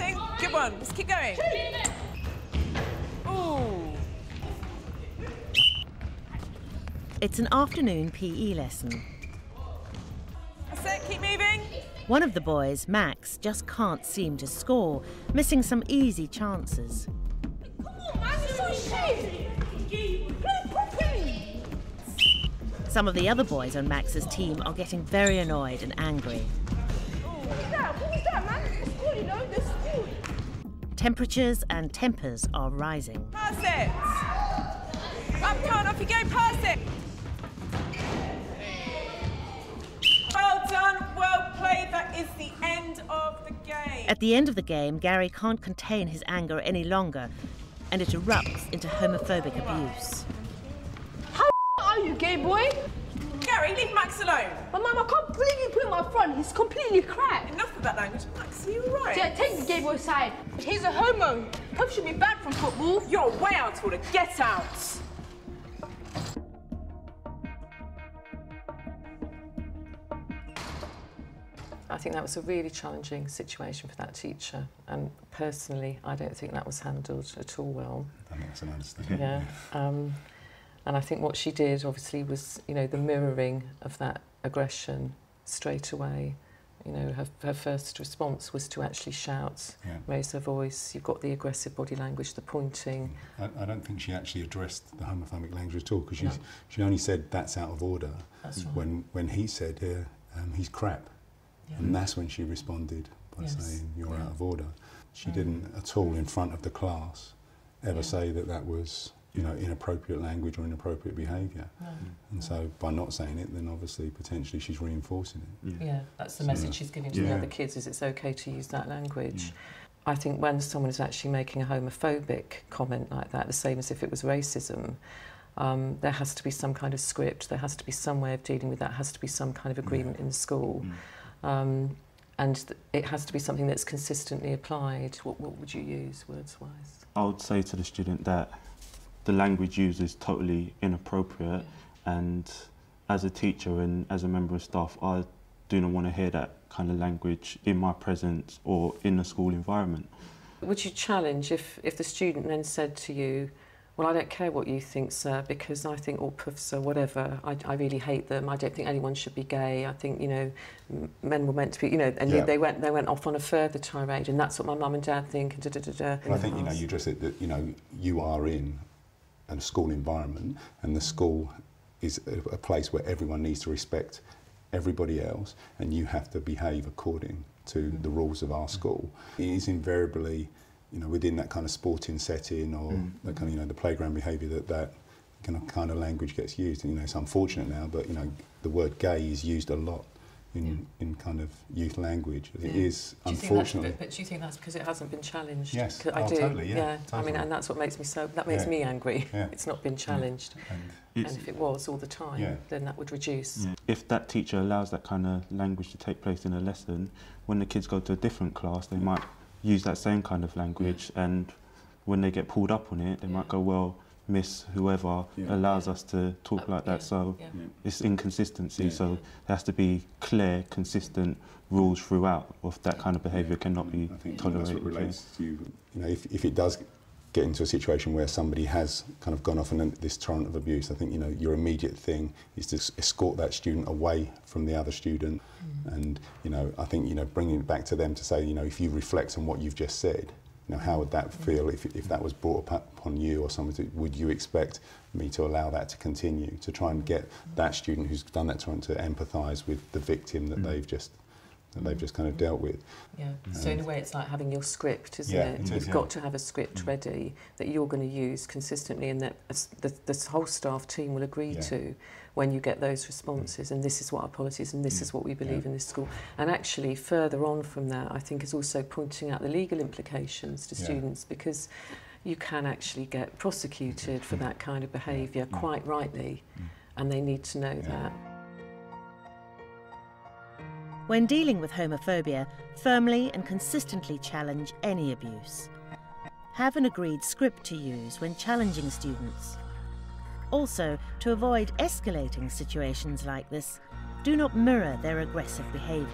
Passing. Good one. Let's keep going. Ooh. It's an afternoon PE lesson. That's it. Keep moving. One of the boys, Max, just can't seem to score, missing some easy chances. Come on, man, it's so shit. Play properly. Some of the other boys on Max's team are getting very annoyed and angry. What was that? What was that, man? It's school, you know, this school. Temperatures and tempers are rising. Pass it. Up, come on, off you go. Pass it. Well done. Well played. That is the end of the game. At the end of the game, Gary can't contain his anger any longer, and it erupts into homophobic abuse. How are you, gay boy? Gary, leave Max alone. But Mum, I can't believe you put him up front. He's completely crap. Enough of that language. Max, are you all right? Yeah, take the gay boy side. He's a homo. Pup should be banned from football. You're way out of order. Get out. I think that was a really challenging situation for that teacher, and personally, I don't think that was handled at all well. I think that's an understanding. Yeah, and I think what she did, obviously, was, you know, the mirroring of that aggression straight away. You know, her first response was to actually shout, raise her voice. You've got the aggressive body language, the pointing. I don't think she actually addressed the homophobic language at all, because she only said that's out of order. That's right. When he said he's crap. Yeah. And that's when she responded by saying, you're out of order. She didn't at all in front of the class ever say that was, you know, inappropriate language or inappropriate behaviour. No. And so by not saying it, then obviously potentially she's reinforcing it. Yeah, that's the message she's giving to the other kids, is it's okay to use that language. I think when someone is actually making a homophobic comment like that, the same as if it was racism, there has to be some kind of script, there has to be some way of dealing with that, has to be some kind of agreement in the school. And it has to be something that's consistently applied. What would you use, words-wise? I would say to the student that the language used is totally inappropriate, and as a teacher and as a member of staff, I do not want to hear that kind of language in my presence or in the school environment. Would you challenge if the student then said to you, well, I don't care what you think, sir, because I think all puffs are whatever. I really hate them. I don't think anyone should be gay. I think, you know, men were meant to be, you know, and they went off on a further tirade, and that's what my mum and dad think, and da-da-da-da. Well, I think, you know, you just said that, you know, you are in a school environment, and the school is a place where everyone needs to respect everybody else, and you have to behave according to the rules of our school. It is invariably, you know, within that kind of sporting setting or that kind of, you know, the playground behaviour that kind of language gets used. And, you know, it's unfortunate now, but, you know, the word gay is used a lot in kind of youth language. It is, unfortunately. But do you think that's because it hasn't been challenged? Yes, I do. Totally, yeah. Totally. I mean, and that's what makes me me angry. Yeah. It's not been challenged. And if it was all the time, then that would reduce. If that teacher allows that kind of language to take place in a lesson, when the kids go to a different class, they might use that same kind of language, and when they get pulled up on it, they might go, well, Miss whoever allows us to talk like that, so it's inconsistency, so there has to be clear, consistent rules throughout of that kind of behaviour cannot be tolerated. That's what relates to, you know, if it does get into a situation where somebody has kind of gone off on this torrent of abuse, I think, you know, your immediate thing is to escort that student away from the other student. And, you know, I think, you know, bringing it back to them to say, you know, if you reflect on what you've just said, you know, how would that feel if that was brought upon you or someone? Would you expect me to allow that to continue, to try and get that student who's done that to empathise with the victim that they've just kind of dealt with. Yeah. So in a way, it's like having your script, isn't it? You've got to have a script ready that you're going to use consistently, and that the whole staff team will agree to when you get those responses. And this is what our policy is, and this is what we believe in this school. And actually, further on from that, I think is also pointing out the legal implications to students, because you can actually get prosecuted for that kind of behaviour, quite rightly, and they need to know that. When dealing with homophobia, firmly and consistently challenge any abuse. Have an agreed script to use when challenging students. Also, to avoid escalating situations like this, do not mirror their aggressive behaviour.